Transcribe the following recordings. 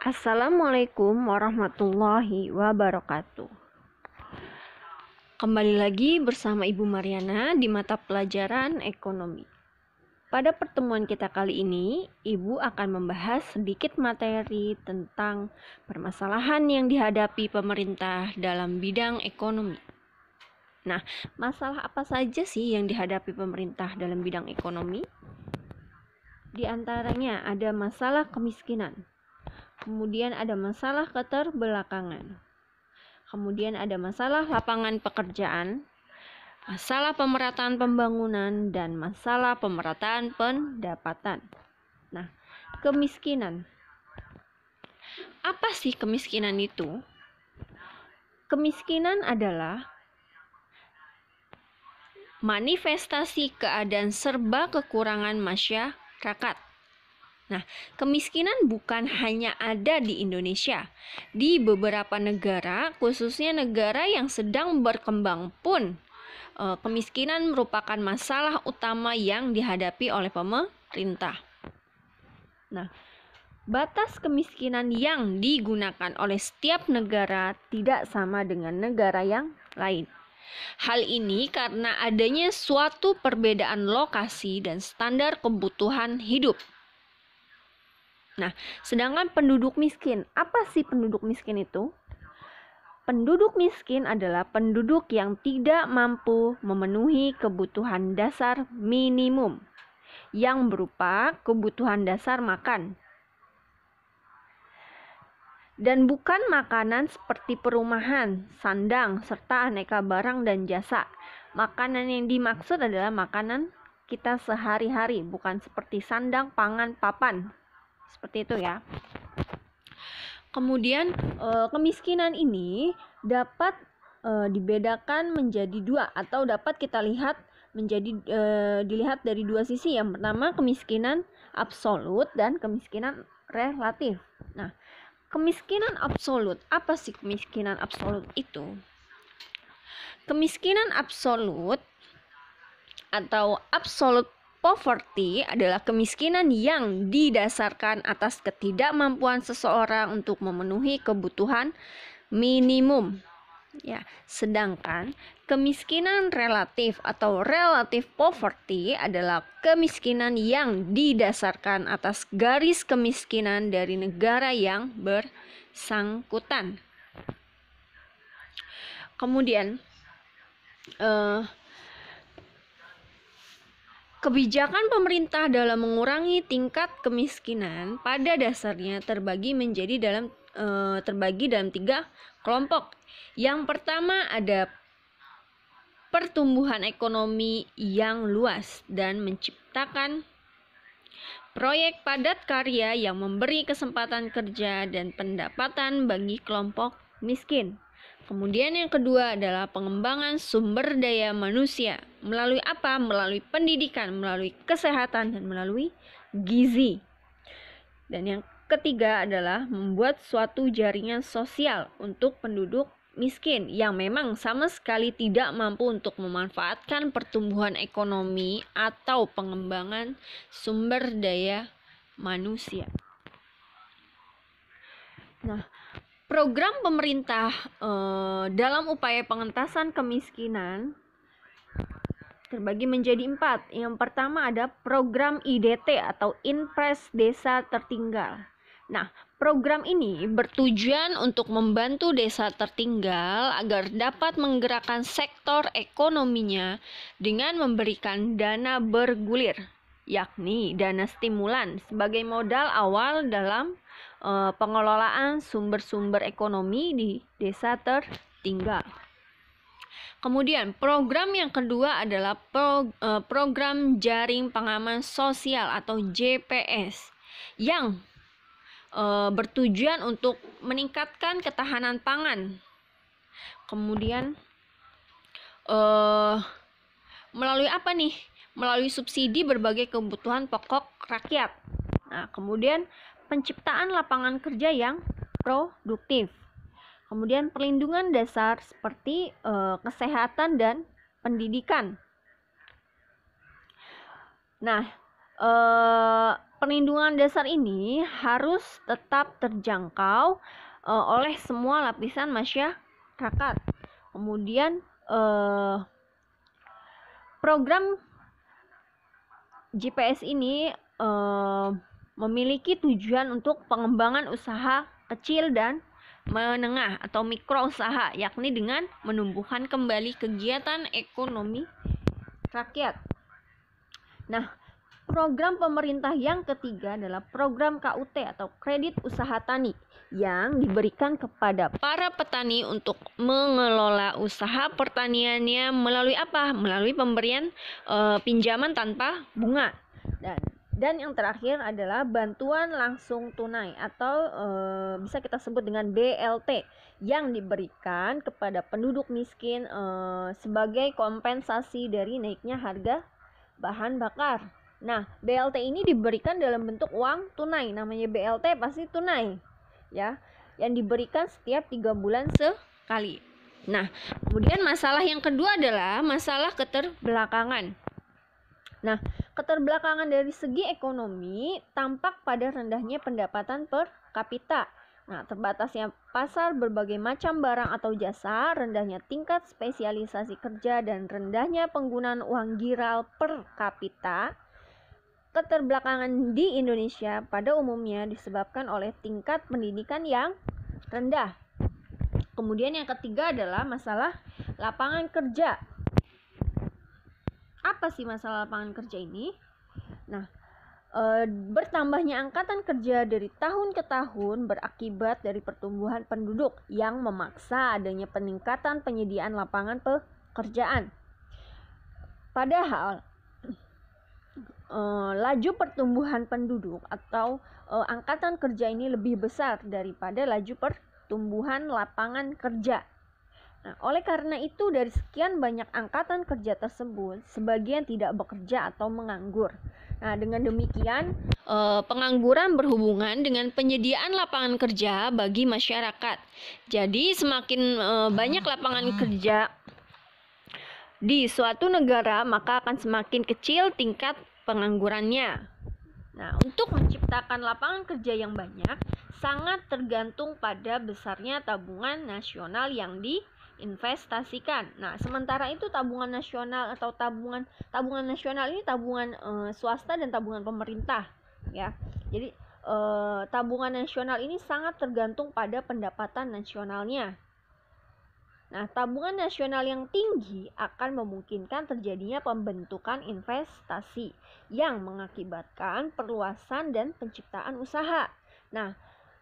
Assalamualaikum warahmatullahi wabarakatuh. Kembali lagi bersama Ibu Mariana di mata pelajaran ekonomi. Pada pertemuan kita kali ini, Ibu akan membahas sedikit materi tentang permasalahan yang dihadapi pemerintah dalam bidang ekonomi. Nah, masalah apa saja sih yang dihadapi pemerintah dalam bidang ekonomi? Di antaranya ada masalah kemiskinan. Kemudian ada masalah keterbelakangan. Kemudian ada masalah lapangan pekerjaan, masalah pemerataan pembangunan, dan masalah pemerataan pendapatan. Nah, kemiskinan. Apa sih kemiskinan itu? Kemiskinan adalah manifestasi keadaan serba kekurangan masyarakat. Nah, kemiskinan bukan hanya ada di Indonesia. Di beberapa negara, khususnya negara yang sedang berkembang pun, kemiskinan merupakan masalah utama yang dihadapi oleh pemerintah. Nah, batas kemiskinan yang digunakan oleh setiap negara tidak sama dengan negara yang lain. Hal ini karena adanya suatu perbedaan lokasi dan standar kebutuhan hidup. Nah, sedangkan penduduk miskin, apa sih penduduk miskin itu? Penduduk miskin adalah penduduk yang tidak mampu memenuhi kebutuhan dasar minimum, yang berupa kebutuhan dasar makan. Dan bukan makanan seperti perumahan, sandang, serta aneka barang dan jasa. Makanan yang dimaksud adalah makanan kita sehari-hari, bukan seperti sandang, pangan, papan. Seperti itu ya. Kemudian kemiskinan ini dapat dibedakan menjadi dua atau dapat kita lihat dilihat dari dua sisi. Yang pertama kemiskinan absolut dan kemiskinan relatif. Nah, kemiskinan absolut, apa sih kemiskinan absolut itu? Kemiskinan absolut atau absolute poverty adalah kemiskinan yang didasarkan atas ketidakmampuan seseorang untuk memenuhi kebutuhan minimum. Ya, sedangkan kemiskinan relatif atau relative poverty adalah kemiskinan yang didasarkan atas garis kemiskinan dari negara yang bersangkutan. Kemudian kebijakan pemerintah dalam mengurangi tingkat kemiskinan pada dasarnya terbagi dalam 3 kelompok. Yang pertama ada pertumbuhan ekonomi yang luas dan menciptakan proyek padat karya yang memberi kesempatan kerja dan pendapatan bagi kelompok miskin. Kemudian yang kedua adalah pengembangan sumber daya manusia. Melalui apa? Melalui pendidikan, melalui kesehatan, dan melalui gizi. Dan yang ketiga adalah membuat suatu jaringan sosial untuk penduduk miskin yang memang sama sekali tidak mampu untuk memanfaatkan pertumbuhan ekonomi atau pengembangan sumber daya manusia. Nah, program pemerintah dalam upaya pengentasan kemiskinan terbagi menjadi 4. Yang pertama ada program IDT atau Impres Desa Tertinggal. Nah, program ini bertujuan untuk membantu desa tertinggal agar dapat menggerakkan sektor ekonominya dengan memberikan dana bergulir, yakni dana stimulan sebagai modal awal dalam pengelolaan sumber-sumber ekonomi di desa tertinggal. Kemudian program yang kedua adalah program jaring pengaman sosial atau JPS yang bertujuan untuk meningkatkan ketahanan pangan. Kemudian melalui apa nih? Melalui subsidi berbagai kebutuhan pokok rakyat. Nah, kemudian penciptaan lapangan kerja yang produktif. Kemudian perlindungan dasar seperti kesehatan dan pendidikan. Nah, perlindungan dasar ini harus tetap terjangkau oleh semua lapisan masyarakat. Kemudian program JPS ini memiliki tujuan untuk pengembangan usaha kecil dan menengah atau mikro usaha, yakni dengan menumbuhkan kembali kegiatan ekonomi rakyat. Nah, program pemerintah yang ketiga adalah program KUT atau Kredit Usaha Tani yang diberikan kepada para petani untuk mengelola usaha pertaniannya melalui apa? Melalui pemberian pinjaman tanpa bunga. Dan yang terakhir adalah bantuan langsung tunai atau bisa kita sebut dengan BLT yang diberikan kepada penduduk miskin sebagai kompensasi dari naiknya harga bahan bakar. Nah, BLT ini diberikan dalam bentuk uang tunai, namanya BLT pasti tunai, ya, yang diberikan setiap 3 bulan sekali. Nah, kemudian masalah yang kedua adalah masalah keterbelakangan. Nah, keterbelakangan dari segi ekonomi tampak pada rendahnya pendapatan per kapita. Nah, terbatasnya pasar berbagai macam barang atau jasa, rendahnya tingkat spesialisasi kerja, dan rendahnya penggunaan uang giral per kapita. Keterbelakangan di Indonesia pada umumnya disebabkan oleh tingkat pendidikan yang rendah. Kemudian yang ketiga adalah masalah lapangan kerja. Apa sih masalah lapangan kerja ini? Nah, bertambahnya angkatan kerja dari tahun ke tahun berakibat dari pertumbuhan penduduk yang memaksa adanya peningkatan penyediaan lapangan pekerjaan. Padahal laju pertumbuhan penduduk atau angkatan kerja ini lebih besar daripada laju pertumbuhan lapangan kerja. Nah, oleh karena itu dari sekian banyak angkatan kerja tersebut, sebagian tidak bekerja atau menganggur. Nah, dengan demikian pengangguran berhubungan dengan penyediaan lapangan kerja bagi masyarakat. Jadi semakin banyak lapangan kerja di suatu negara, maka akan semakin kecil tingkat penganggurannya. Nah, untuk menciptakan lapangan kerja yang banyak sangat tergantung pada besarnya tabungan nasional yang diinvestasikan. Nah, sementara itu tabungan nasional atau tabungan nasional ini tabungan swasta dan tabungan pemerintah, ya. Jadi tabungan nasional ini sangat tergantung pada pendapatan nasionalnya. Nah, tabungan nasional yang tinggi akan memungkinkan terjadinya pembentukan investasi yang mengakibatkan perluasan dan penciptaan usaha. Nah,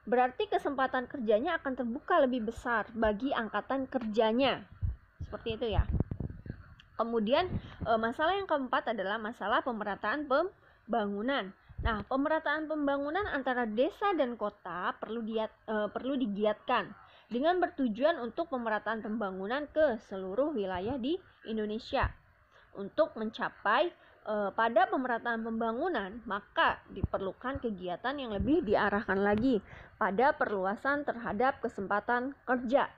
berarti kesempatan kerjanya akan terbuka lebih besar bagi angkatan kerjanya. Seperti itu ya. Kemudian masalah yang keempat adalah masalah pemerataan pembangunan. Nah, pemerataan pembangunan antara desa dan kota perlu digiatkan dengan bertujuan untuk pemerataan pembangunan ke seluruh wilayah di Indonesia. Untuk mencapai pada pemerataan pembangunan, maka diperlukan kegiatan yang lebih diarahkan lagi pada perluasan terhadap kesempatan kerja.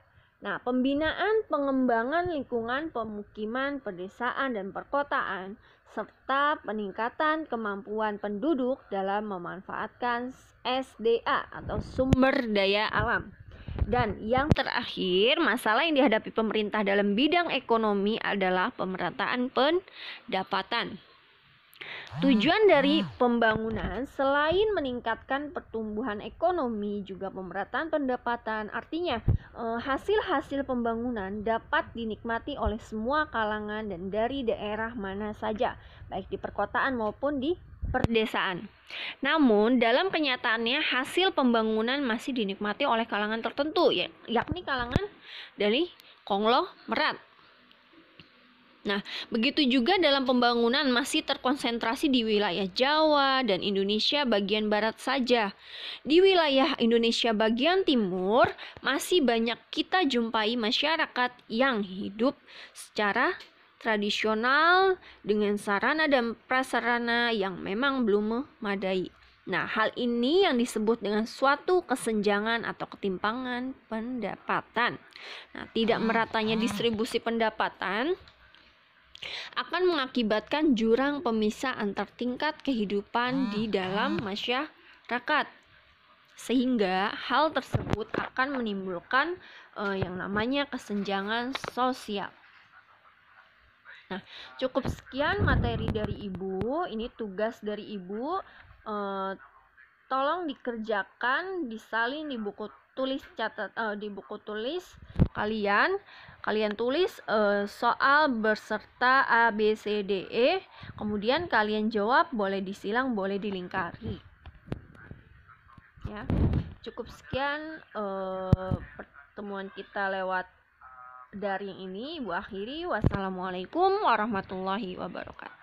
Nah, pembinaan pengembangan lingkungan pemukiman, pedesaan, dan perkotaan, serta peningkatan kemampuan penduduk dalam memanfaatkan SDA atau sumber daya alam. Dan yang terakhir, masalah yang dihadapi pemerintah dalam bidang ekonomi adalah pemerataan pendapatan. Tujuan dari pembangunan selain meningkatkan pertumbuhan ekonomi juga pemerataan pendapatan. Artinya hasil-hasil pembangunan dapat dinikmati oleh semua kalangan dan dari daerah mana saja, baik di perkotaan maupun di perdesaan. Namun dalam kenyataannya hasil pembangunan masih dinikmati oleh kalangan tertentu, yakni kalangan dari konglomerat. Nah, begitu juga dalam pembangunan masih terkonsentrasi di wilayah Jawa dan Indonesia bagian barat saja. Di wilayah Indonesia bagian timur masih banyak kita jumpai masyarakat yang hidup secara tradisional dengan sarana dan prasarana yang memang belum memadai. Nah, hal ini yang disebut dengan suatu kesenjangan atau ketimpangan pendapatan. Nah, tidak meratanya distribusi pendapatan akan mengakibatkan jurang pemisah antar tingkat kehidupan di dalam masyarakat. Sehingga hal tersebut akan menimbulkan yang namanya kesenjangan sosial. Nah, cukup sekian materi dari Ibu. Ini tugas dari Ibu. Tolong dikerjakan, disalin di buku tulis di buku tulis kalian. Kalian tulis soal berserta A, B, C, D, E. Kemudian kalian jawab, boleh disilang, boleh dilingkari. Ya, cukup sekian pertemuan kita lewat daring ini. Ibu akhiri. Wassalamualaikum warahmatullahi wabarakatuh.